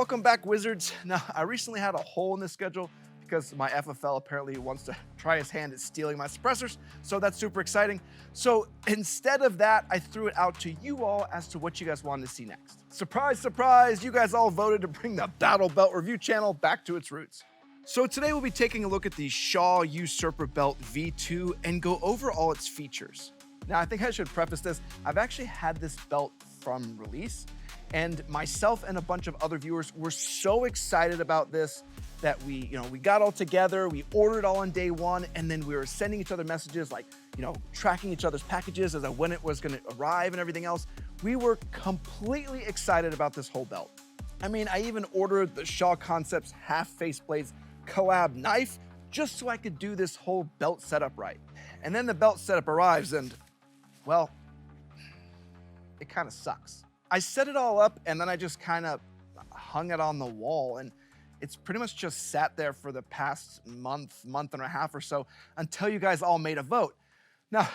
welcome back, Wizards. Now, I recently had a hole in the schedule because my FFL apparently wants to try his hand at stealing my suppressors, so that's super exciting. So instead of that, I threw it out to you all as to what you guys wanted to see next. Surprise, surprise, you guys all voted to bring the Battle Belt review channel back to its roots. So today we'll be taking a look at the Shaw Usurper Belt V2 and go over all its features. Now, I think I should preface this. I've actually had this belt from release, and myself and a bunch of other viewers were so excited about this that we got all together, we ordered all on day one, and then we were sending each other messages like, tracking each other's packages as to when it was gonna arrive and everything else. We were completely excited about this whole belt. I mean, I even ordered the Shaw Concepts half faceplates collab knife just so I could do this whole belt setup right. And then the belt setup arrives and, well, it kind of sucks. I set it all up and then I just kind of hung it on the wall, and it's pretty much just sat there for the past month and a half or so until you guys all made a vote. Now,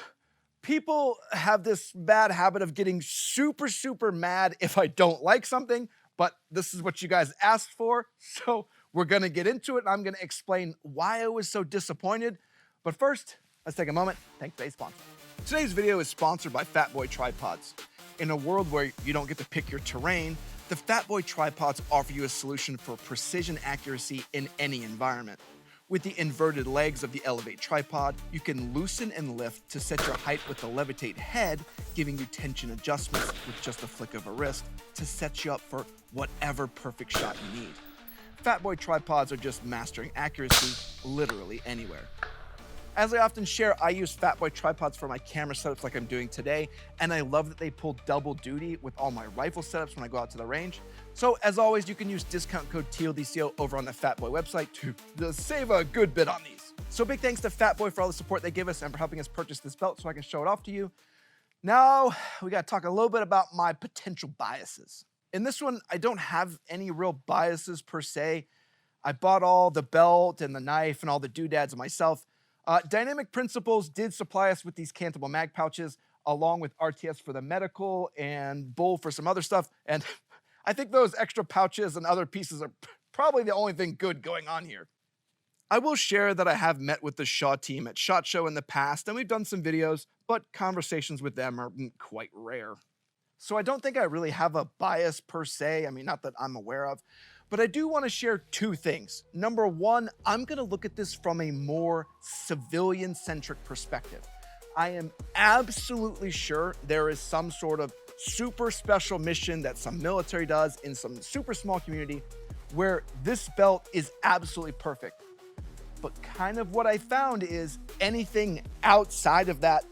people have this bad habit of getting super, super mad if I don't like something, but this is what you guys asked for, so we're gonna get into it and I'm gonna explain why I was so disappointed. But first, let's take a moment, thank today's sponsor. Today's video is sponsored by Fatboy Tripods. In a world where you don't get to pick your terrain, the Fatboy Tripods offer you a solution for precision accuracy in any environment. With the inverted legs of the Elevate tripod, you can loosen and lift to set your height with the Levitate head, giving you tension adjustments with just a flick of a wrist to set you up for whatever perfect shot you need. Fatboy Tripods are just mastering accuracy literally anywhere. As I often share, I use Fatboy Tripods for my camera setups like I'm doing today, and I love that they pull double duty with all my rifle setups when I go out to the range. So as always, you can use discount code TLDco over on the Fatboy website to save a good bit on these. So big thanks to Fatboy for all the support they give us and for helping us purchase this belt so I can show it off to you. Now, we gotta talk a little bit about my potential biases. In this one, I don't have any real biases per se. I bought all the belt and the knife and all the doodads myself. Dynamic Principles did supply us with these Cantable mag pouches, along with RTS for the medical and Bull for some other stuff. And I think those extra pouches and other pieces are probably the only thing good going on here. I will share that I have met with the Shaw team at SHOT Show in the past, and we've done some videos, but conversations with them are quite rare. So I don't think I really have a bias per se. I mean, not that I'm aware of. But I do want to share two things. Number one, I'm going to look at this from a more civilian-centric perspective. I am absolutely sure there is some sort of super special mission that some military does in some super small community where this belt is absolutely perfect. But kind of what I found is anything outside of that,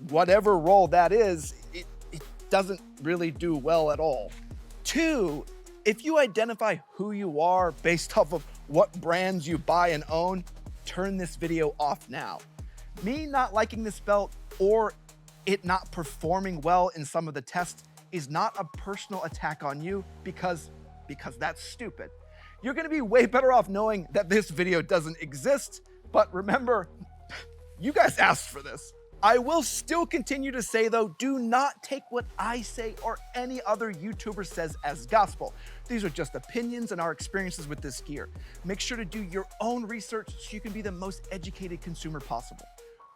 whatever role that is, it doesn't really do well at all. Two, if you identify who you are based off of what brands you buy and own, turn this video off now. Me not liking this belt or it not performing well in some of the tests is not a personal attack on you because that's stupid. You're gonna be way better off knowing that this video doesn't exist, but remember, you guys asked for this. I will still continue to say though, do not take what I say or any other YouTuber says as gospel. These are just opinions and our experiences with this gear. Make sure to do your own research so you can be the most educated consumer possible.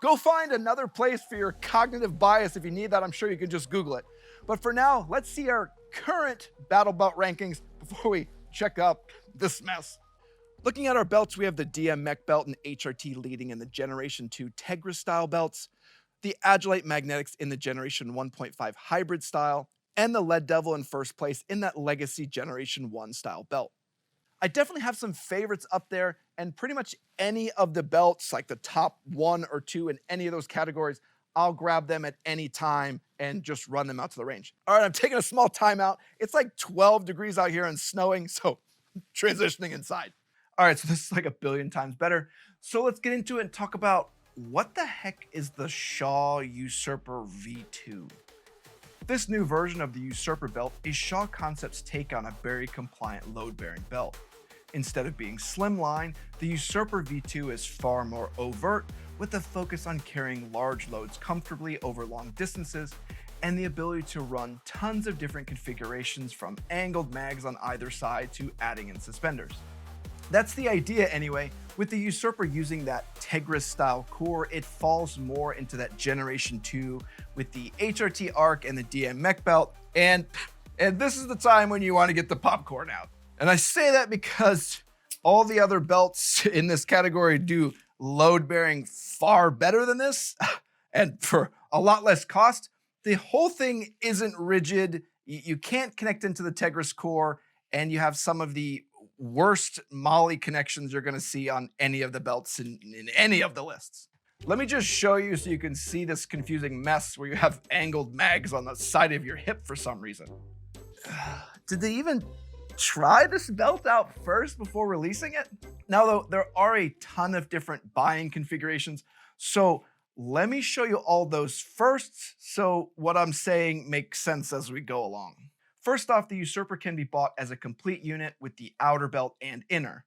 Go find another place for your cognitive bias if you need that. I'm sure you can just Google it. But for now, let's see our current battle belt rankings before we check up this mess. Looking at our belts, we have the DM Mech belt and HRT leading in the Generation 2 Tegra style belts, the Agilite Magnetics in the Generation 1.5 hybrid style, and the Lead Devil in first place in that Legacy Generation 1 style belt. I definitely have some favorites up there, and pretty much any of the belts, like the top 1 or 2 in any of those categories, I'll grab them at any time and just run them out to the range. All right, I'm taking a small timeout. It's like 12 degrees out here and snowing, so transitioning inside. All right, so this is like a billion times better. So let's get into it and talk about what the heck is the Shaw Usurper V2? This new version of the Usurper belt is Shaw Concepts' take on a berry-compliant load-bearing belt. Instead of being slimline, the Usurper V2 is far more overt, with a focus on carrying large loads comfortably over long distances, and the ability to run tons of different configurations from angled mags on either side to adding in suspenders. That's the idea anyway. With the Usurper using that Tegris style core, it falls more into that Generation 2 with the HRT arc and the DM mech belt, and this is the time when you want to get the popcorn out. And I say that because all the other belts in this category do load bearing far better than this, and for a lot less cost. The whole thing isn't rigid. You can't connect into the Tegris core, and you have some of the worst Molly connections you're going to see on any of the belts in any of the lists. Let me just show you so you can see this confusing mess where you have angled mags on the side of your hip for some reason. Did they even try this belt out first before releasing it? Now, though, there are a ton of different buying configurations, so let me show you all those first so what I'm saying makes sense as we go along. First off, the Usurper can be bought as a complete unit with the outer belt and inner.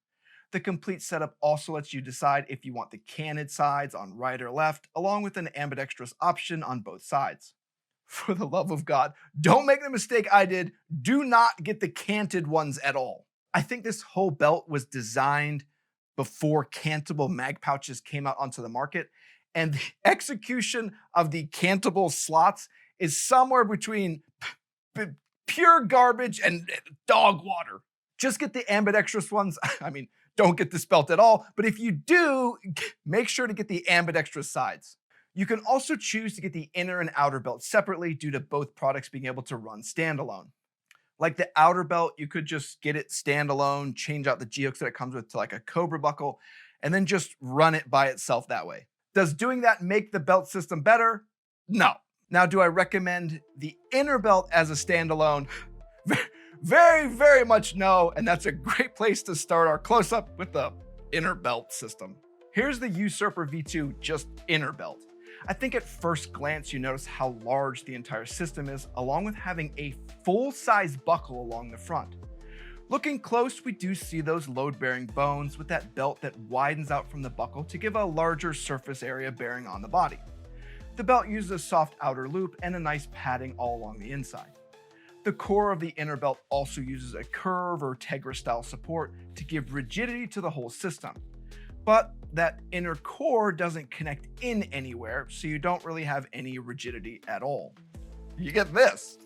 The complete setup also lets you decide if you want the canted sides on right or left, along with an ambidextrous option on both sides. For the love of God, don't make the mistake I did. Do not get the canted ones at all. I think this whole belt was designed before cantable mag pouches came out onto the market, and the execution of the cantable slots is somewhere between pure garbage and dog water. Just get the ambidextrous ones. I mean, don't get this belt at all, but if you do, make sure to get the ambidextrous sides. You can also choose to get the inner and outer belt separately due to both products being able to run standalone. Like the outer belt, you could just get it standalone, change out the G-hooks that it comes with to like a Cobra buckle, and then just run it by itself that way. Does doing that make the belt system better? No. Now, do I recommend the inner belt as a standalone? Very, very much no, and that's a great place to start our close-up with the inner belt system. Here's the Usurper V2 just inner belt. I think at first glance you notice how large the entire system is, along with having a full-size buckle along the front. Looking close, we do see those load-bearing bones with that belt that widens out from the buckle to give a larger surface area bearing on the body. The belt uses a soft outer loop and a nice padding all along the inside. The core of the inner belt also uses a curve or Tegris style support to give rigidity to the whole system. But that inner core doesn't connect in anywhere, so you don't really have any rigidity at all. You get this.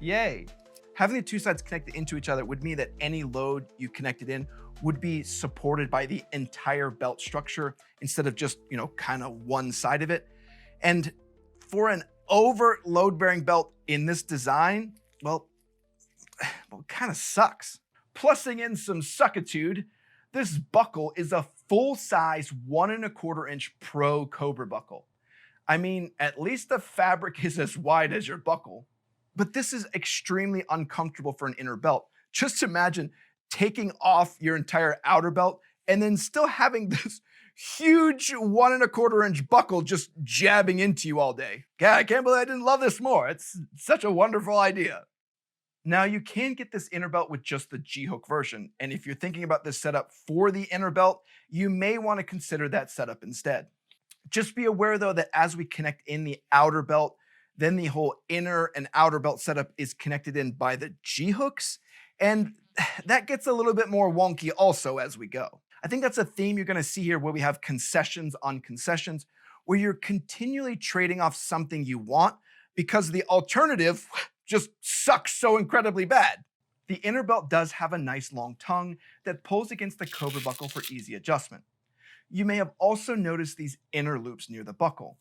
Yay. Having the two sides connected into each other would mean that any load you connected in would be supported by the entire belt structure instead of just, kind of one side of it. And for an overt load-bearing belt in this design, well, it kind of sucks. Plussing in some suckitude, this buckle is a full-size 1 1/4 inch Pro Cobra buckle. I mean, at least the fabric is as wide as your buckle. But this is extremely uncomfortable for an inner belt. Just imagine taking off your entire outer belt and then still having this huge 1 1/4 inch buckle just jabbing into you all day. Yeah, I can't believe I didn't love this more. It's such a wonderful idea. Now, you can get this inner belt with just the G-hook version, and if you're thinking about this setup for the inner belt, you may want to consider that setup instead. Just be aware, though, that as we connect in the outer belt, then the whole inner and outer belt setup is connected in by the G-hooks, and that gets a little bit more wonky also as we go. I think that's a theme you're going to see here where we have concessions on concessions, where you're continually trading off something you want because the alternative just sucks so incredibly bad. The inner belt does have a nice long tongue that pulls against the Cobra buckle for easy adjustment. You may have also noticed these inner loops near the buckle.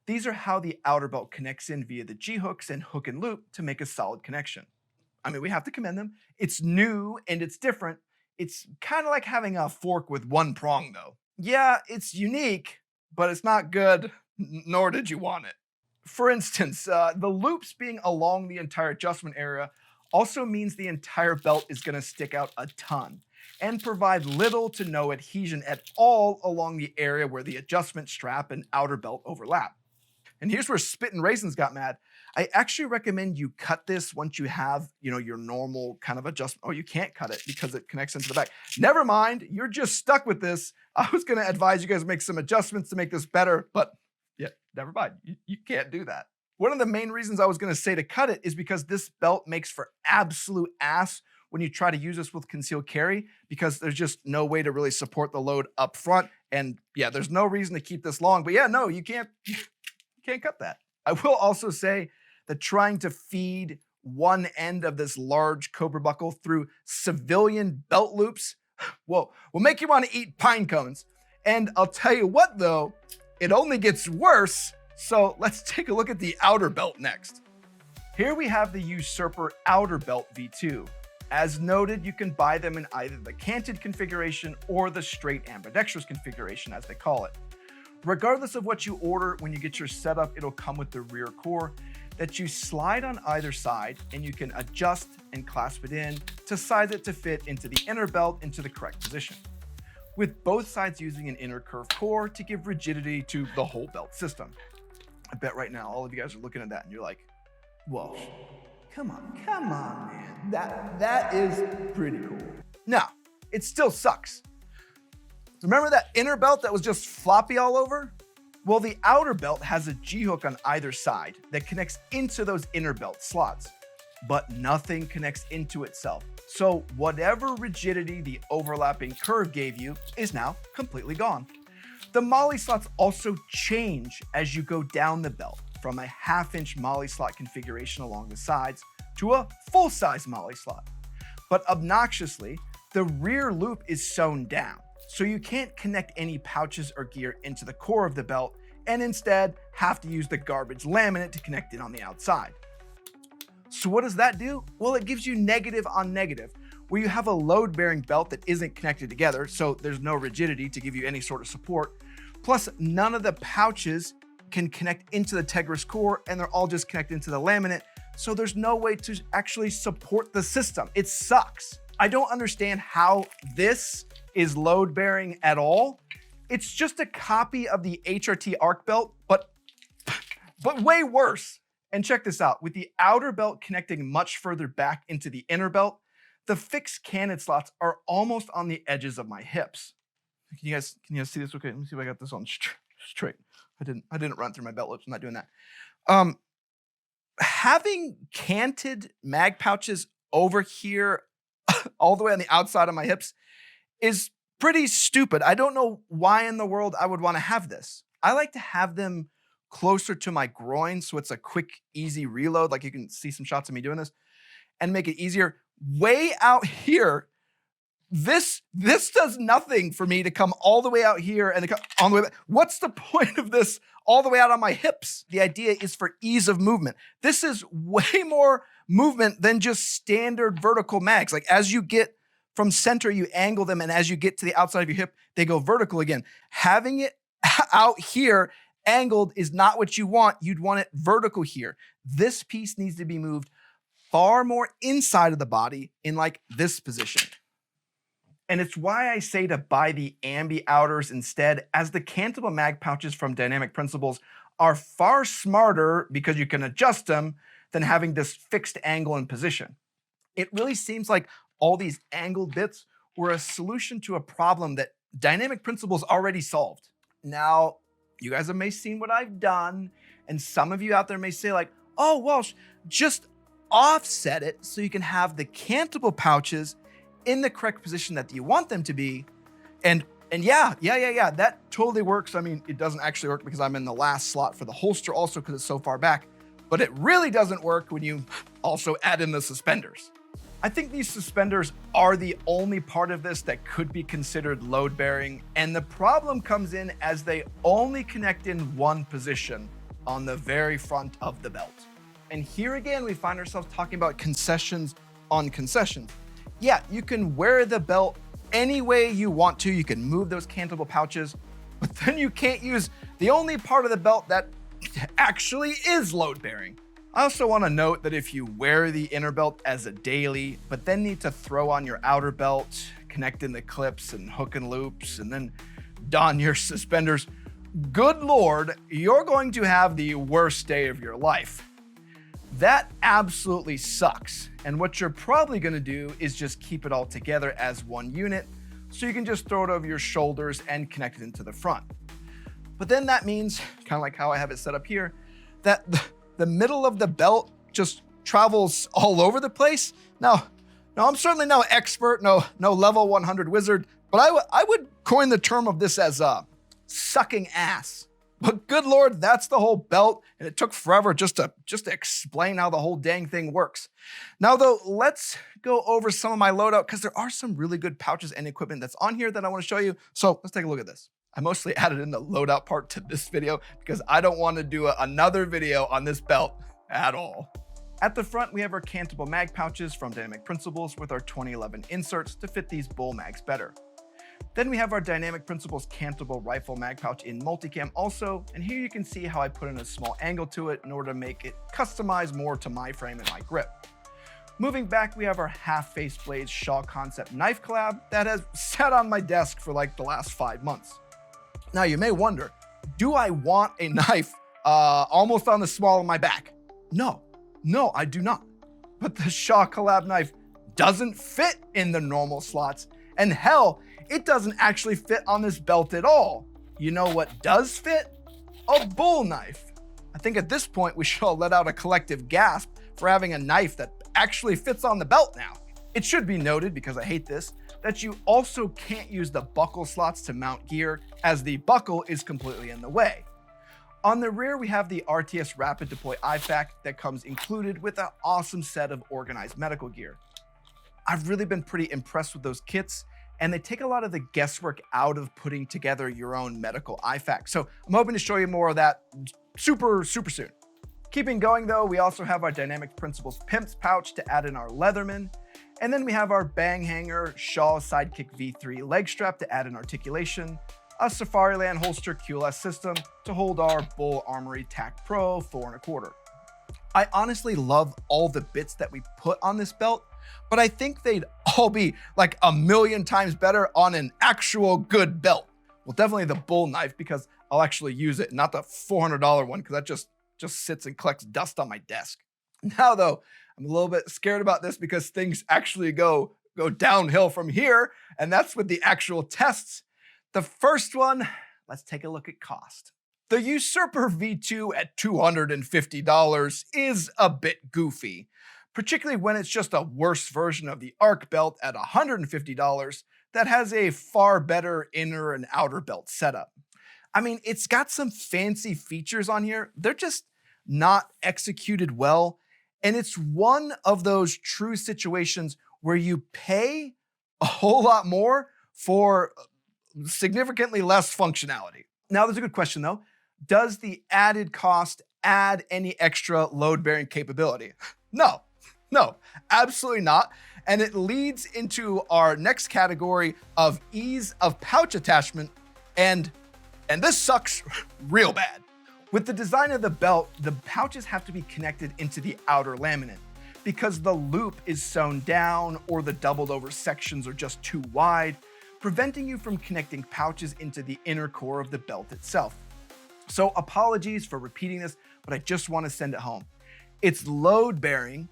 These are how the outer belt connects in via the G-hooks and hook and loop to make a solid connection. I mean, we have to commend them. It's new and it's different. It's kind of like having a fork with one prong, though. Yeah, it's unique, but it's not good, nor did you want it. For instance, the loops being along the entire adjustment area also means the entire belt is going to stick out a ton and provide little to no adhesion at all along the area where the adjustment strap and outer belt overlap. And here's where Spit and Raisins got mad. I actually recommend you cut this once you have, your normal kind of adjustment. Oh, you can't cut it because it connects into the back. Never mind, you're just stuck with this. I was going to advise you guys make some adjustments to make this better, but yeah, never mind. You can't do that. One of the main reasons I was gonna say to cut it is because this belt makes for absolute ass when you try to use this with concealed carry, because there's just no way to really support the load up front. And yeah, there's no reason to keep this long, but yeah, no, you can't cut that. I will also say that trying to feed one end of this large Cobra buckle through civilian belt loops, will make you want to eat pine cones. And I'll tell you what though, it only gets worse. So let's take a look at the outer belt next. Here we have the Usurper Outer Belt V2. As noted, you can buy them in either the canted configuration or the straight ambidextrous configuration, as they call it. Regardless of what you order, when you get your setup, it'll come with the rear core that you slide on either side, and you can adjust and clasp it in to size it to fit into the inner belt into the correct position, with both sides using an inner curved core to give rigidity to the whole belt system. I bet right now all of you guys are looking at that and you're like, whoa, come on, man. That is pretty cool. Now, it still sucks. Remember that inner belt that was just floppy all over? Well, the outer belt has a G-hook on either side that connects into those inner belt slots, but nothing connects into itself. So whatever rigidity the overlapping curve gave you is now completely gone. The MOLLE slots also change as you go down the belt, from a 1/2-inch MOLLE slot configuration along the sides to a full-size MOLLE slot. But obnoxiously, the rear loop is sewn down, so you can't connect any pouches or gear into the core of the belt, and instead have to use the garbage laminate to connect it on the outside. So what does that do? Well, it gives you negative on negative, where you have a load-bearing belt that isn't connected together, so there's no rigidity to give you any sort of support. Plus, none of the pouches can connect into the Tegris core, and they're all just connected into the laminate, so there's no way to actually support the system. It sucks. I don't understand how this is load-bearing at all. It's just a copy of the HRT arc belt, but way worse. And check this out, with the outer belt connecting much further back into the inner belt, the fixed canted slots are almost on the edges of my hips. Can you guys see this? Okay, let me see if I got this on straight. I didn't run through my belt loops. I'm not doing that. Having canted mag pouches over here, all the way on the outside of my hips, is pretty stupid. I don't know why in the world I would want to have this. I like to have them closer to my groin, so it's a quick, easy reload. Like you can see some shots of me doing this, and make it easier. Way out here, this does nothing for me to come all the way out here and on the way back. What's the point of this all the way out on my hips? The idea is for ease of movement. This is way more movement than just standard vertical mags. Like as you get from center, you angle them, and as you get to the outside of your hip, they go vertical again. Having it out here angled is not what you want. You'd want it vertical here. This piece needs to be moved far more inside of the body in like this position. And it's why I say to buy the ambi outers instead, as the cantable mag pouches from Dynamic Principles are far smarter because you can adjust them than having this fixed angle and position. It really seems like all these angled bits were a solution to a problem that Dynamic Principles already solved. Now, you guys have may seen what I've done, and some of you out there may say like, oh, Walsh, just offset it so you can have the cantable pouches in the correct position that you want them to be. And yeah, that totally works. I mean, it doesn't actually work because I'm in the last slot for the holster also because it's so far back, but it really doesn't work when you also add in the suspenders. I think these suspenders are the only part of this that could be considered load bearing, and the problem comes in as they only connect in one position on the very front of the belt. And here again, we find ourselves talking about concessions on concessions. Yeah, you can wear the belt any way you want to. You can move those cantable pouches, but then you can't use the only part of the belt that actually is load bearing. I also want to note that if you wear the inner belt as a daily, but then need to throw on your outer belt, connect in the clips and hook and loops, and then don your suspenders, good Lord, you're going to have the worst day of your life. That absolutely sucks. And what you're probably going to do is just keep it all together as one unit, so you can just throw it over your shoulders and connect it into the front. But then that means, kind of like how I have it set up here, that the middle of the belt just travels all over the place. Now, I'm certainly no expert, no level 100 wizard, but I would coin the term of this as sucking ass. But good Lord, that's the whole belt, and it took forever just to explain how the whole dang thing works. Now though, let's go over some of my loadout, because there are some really good pouches and equipment that's on here that I want to show you. So let's take a look at this. I mostly added in the loadout part to this video because I don't want to do another video on this belt at all. At the front, we have our Cantable mag pouches from Dynamic Principles with our 2011 inserts to fit these bull mags better. Then we have our Dynamic Principles Cantable rifle mag pouch in multicam also, and here you can see how I put in a small angle to it in order to make it customized more to my frame and my grip. Moving back, we have our half face blades Shaw concept knife collab that has sat on my desk for like the last 5 months. Now you may wonder, do I want a knife almost on the small of my back? No, I do not. But the Shaw collab knife doesn't fit in the normal slots, and hell, it doesn't actually fit on this belt at all. You know what does fit? A bull knife. I think at this point we should all let out a collective gasp for having a knife that actually fits on the belt now. It should be noted, because I hate this, that you also can't use the buckle slots to mount gear, as the buckle is completely in the way. On the rear, we have the RTS Rapid Deploy IFAK that comes included with an awesome set of organized medical gear. I've really been pretty impressed with those kits, and they take a lot of the guesswork out of putting together your own medical IFAK. So I'm hoping to show you more of that super soon. Keeping going though, we also have our Dynamic Principles Pimps pouch to add in our Leatherman. And then we have our Bang Hanger Shaw Sidekick V3 leg strap to add in articulation, a Safariland holster QLS system to hold our Bull Armory Tac Pro 4 1/4. I honestly love all the bits that we put on this belt, but I think they'd all be like 1,000,000 times better on an actual good belt. Well, definitely the bull knife, because I'll actually use it, not the $400 one, because that just sits and collects dust on my desk. Now though, I'm a little bit scared about this because things actually go downhill from here, and that's with the actual tests. The first one, let's take a look at cost. The Usurper V2 at $250 is a bit goofy, particularly when it's just a worse version of the ARC belt at $150 that has a far better inner and outer belt setup. I mean, it's got some fancy features on here. They're just not executed well. And it's one of those true situations where you pay a whole lot more for significantly less functionality. Now, there's a good question though. Does the added cost add any extra load-bearing capability? No, absolutely not. And it leads into our next category of ease of pouch attachment, and this sucks real bad. With the design of the belt, the pouches have to be connected into the outer laminate because the loop is sewn down or the doubled over sections are just too wide, preventing you from connecting pouches into the inner core of the belt itself. So apologies for repeating this, but I just want to send it home. It's load bearing,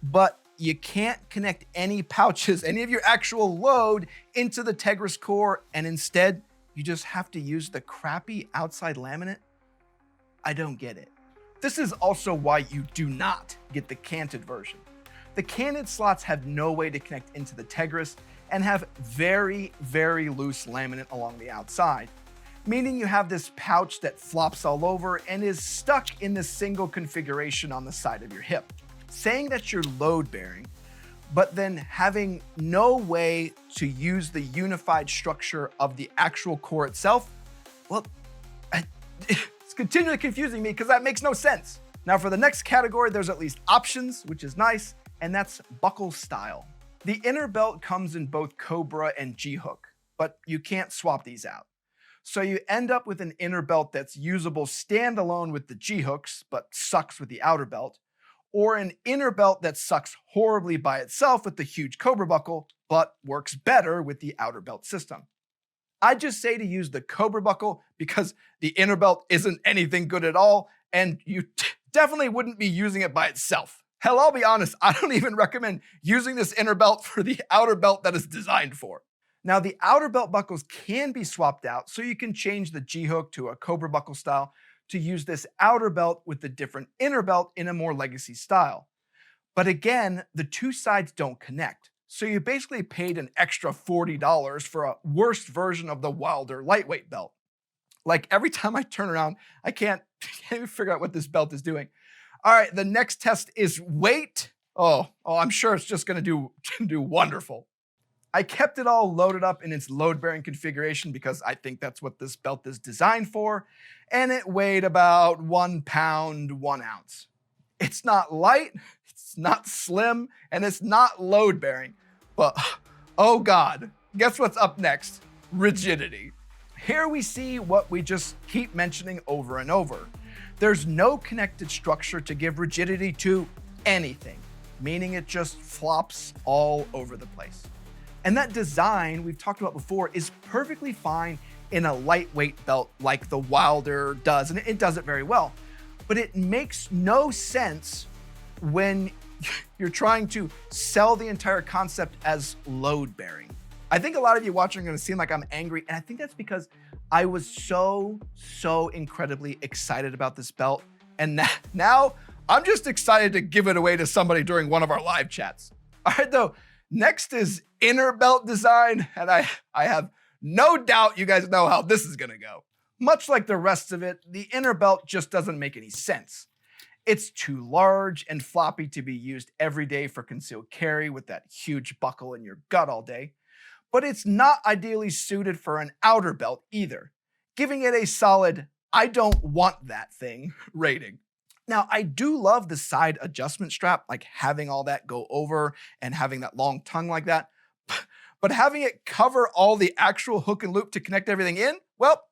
but you can't connect any pouches, any of your actual load, into the Tegris core, and instead you just have to use the crappy outside laminate. I don't get it. This is also why you do not get the canted version. The canted slots have no way to connect into the Tegris and have very loose laminate along the outside, meaning you have this pouch that flops all over and is stuck in the single configuration on the side of your hip. Saying that you're load bearing, but then having no way to use the unified structure of the actual core itself, well, it's continually confusing me because that makes no sense. Now for the next category, there's at least options, which is nice, and that's buckle style. The inner belt comes in both Cobra and G-hook, but you can't swap these out. So you end up with an inner belt that's usable standalone with the G-hooks, but sucks with the outer belt, or an inner belt that sucks horribly by itself with the huge Cobra buckle, but works better with the outer belt system. I just say to use the Cobra buckle because the inner belt isn't anything good at all, and you definitely wouldn't be using it by itself. Hell, I'll be honest, I don't even recommend using this inner belt for the outer belt that it's designed for. Now, the outer belt buckles can be swapped out, so you can change the G-hook to a Cobra buckle style to use this outer belt with the different inner belt in a more legacy style. But again, the two sides don't connect. So you basically paid an extra $40 for a worse version of the Wilder lightweight belt. Like every time I turn around, I can't even figure out what this belt is doing. All right, the next test is weight. Oh, I'm sure it's just gonna do wonderful. I kept it all loaded up in its load-bearing configuration because I think that's what this belt is designed for, and it weighed about 1 pound, 1 ounce. It's not light, it's not slim, and it's not load-bearing. But, oh God, guess what's up next? Rigidity. Here we see what we just keep mentioning over and over. There's no connected structure to give rigidity to anything, meaning it just flops all over the place. And that design we've talked about before is perfectly fine in a lightweight belt like the Wilder does, and it does it very well. But it makes no sense when you're trying to sell the entire concept as load-bearing. I think a lot of you watching are gonna seem like I'm angry, and I think that's because I was so incredibly excited about this belt, and now I'm just excited to give it away to somebody during one of our live chats. All right, though, next is inner belt design, and I have no doubt you guys know how this is gonna go. Much like the rest of it, the inner belt just doesn't make any sense. It's too large and floppy to be used every day for concealed carry with that huge buckle in your gut all day. But it's not ideally suited for an outer belt either, giving it a solid, I don't want that thing rating. Now, I do love the side adjustment strap, like having all that go over and having that long tongue like that, but having it cover all the actual hook and loop to connect everything in, well,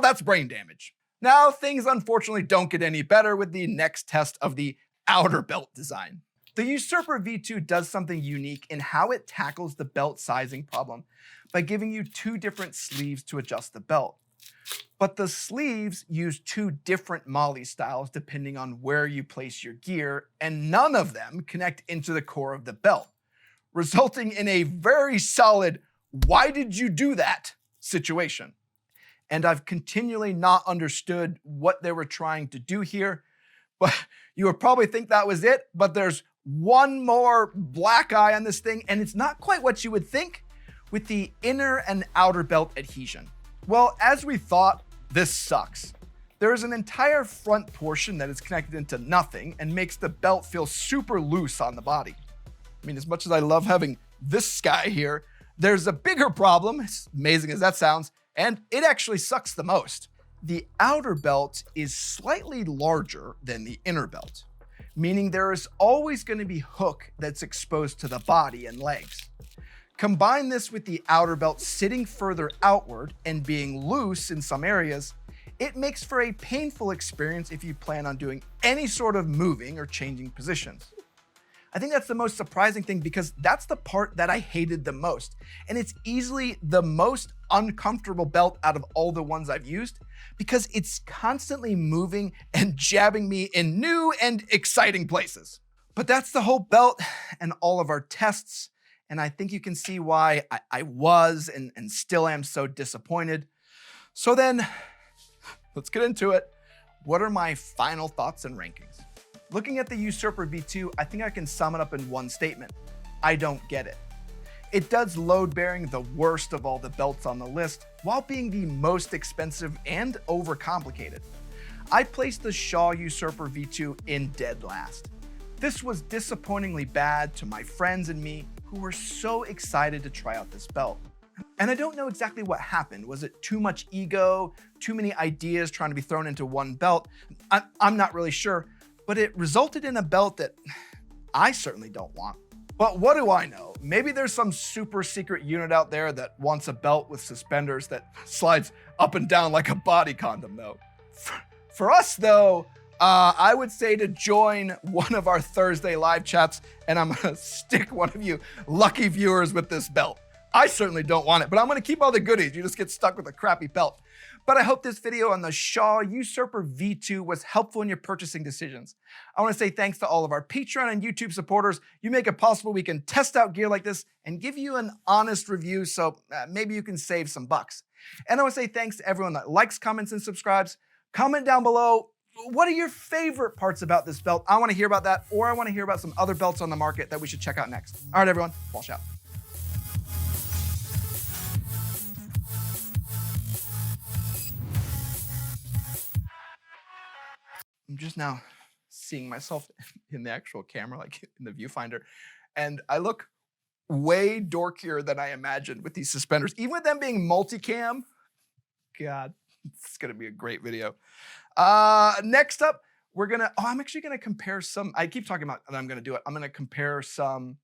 that's brain damage. Now, things unfortunately don't get any better with the next test of the outer belt design. The Usurper V2 does something unique in how it tackles the belt sizing problem by giving you two different sleeves to adjust the belt. But the sleeves use two different molly styles depending on where you place your gear, and none of them connect into the core of the belt, resulting in a very solid, why did you do that situation? And I've continually not understood what they were trying to do here, but you would probably think that was it, but there's one more black eye on this thing, and it's not quite what you would think with the inner and outer belt adhesion. Well, as we thought, this sucks. There is an entire front portion that is connected into nothing and makes the belt feel super loose on the body. I mean, as much as I love having this guy here, there's a bigger problem, as amazing as that sounds, and it actually sucks the most. The outer belt is slightly larger than the inner belt, meaning there is always going to be hook that's exposed to the body and legs. Combine this with the outer belt sitting further outward and being loose in some areas, it makes for a painful experience if you plan on doing any sort of moving or changing positions. I think that's the most surprising thing because that's the part that I hated the most. And it's easily the most uncomfortable belt out of all the ones I've used because it's constantly moving and jabbing me in new and exciting places. But that's the whole belt and all of our tests. And I think you can see why I was and still am so disappointed. So then, let's get into it. What are my final thoughts and rankings? Looking at the Usurper V2, I think I can sum it up in one statement. I don't get it. It does load bearing the worst of all the belts on the list while being the most expensive and overcomplicated. I placed the Shaw Usurper V2 in dead last. This was disappointingly bad to my friends and me who were so excited to try out this belt. And I don't know exactly what happened. Was it too much ego, too many ideas trying to be thrown into one belt? I'm not really sure. But it resulted in a belt that I certainly don't want. But what do I know? Maybe there's some super secret unit out there that wants a belt with suspenders that slides up and down like a body condom though. For us though, I would say to join one of our Thursday live chats and I'm gonna stick one of you lucky viewers with this belt. I certainly don't want it, but I'm gonna keep all the goodies. You just get stuck with a crappy belt. But I hope this video on the Shaw Usurper V2 was helpful in your purchasing decisions. I want to say thanks to all of our Patreon and YouTube supporters. You make it possible we can test out gear like this and give you an honest review so maybe you can save some bucks. And I want to say thanks to everyone that likes, comments, and subscribes. Comment down below, what are your favorite parts about this belt? I want to hear about that, or I want to hear about some other belts on the market that we should check out next. All right, everyone, wash out. I'm just now seeing myself in the actual camera, like in the viewfinder, and I look way dorkier than I imagined with these suspenders. Even with them being multicam, God, it's gonna be a great video. Next up, I'm actually gonna compare some, I keep talking about that I'm gonna do it. I'm gonna compare some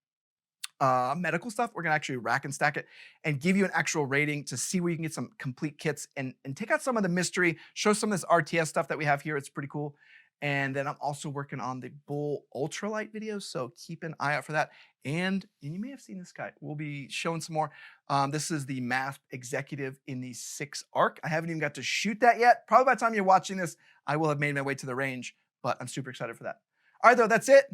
medical stuff. We're gonna actually rack and stack it and give you an actual rating to see where you can get some complete kits and take out some of the mystery, show some of this RTS stuff that we have here. It's pretty cool. And then I'm also working on the Bull Ultralight video, so keep an eye out for that. And you may have seen this guy. We'll be showing some more. This is the MASP Executive in the 6 ARC. I haven't even got to shoot that yet. Probably by the time you're watching this, I will have made my way to the range, but I'm super excited for that. All right, though, that's it.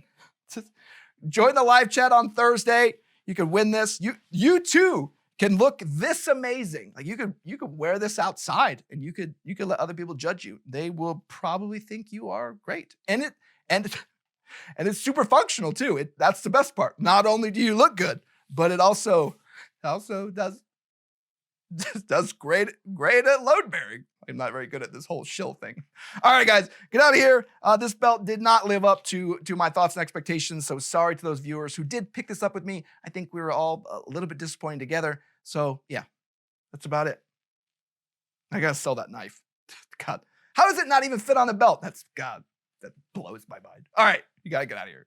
Join the live chat on Thursday. You could win this. You too can look this amazing. Like you could wear this outside and you could let other people judge you. They will probably think you are great. And it's super functional too. That's the best part. Not only do you look good, but it also does great at load bearing. I'm not very good at this whole shill thing. All right, guys, get out of here. This belt did not live up to my thoughts and expectations, so sorry to those viewers who did pick this up with me. I think we were all a little bit disappointed together. So yeah, that's about it. I gotta sell that knife. God, how does it not even fit on the belt? That blows my mind. All right, you gotta get out of here.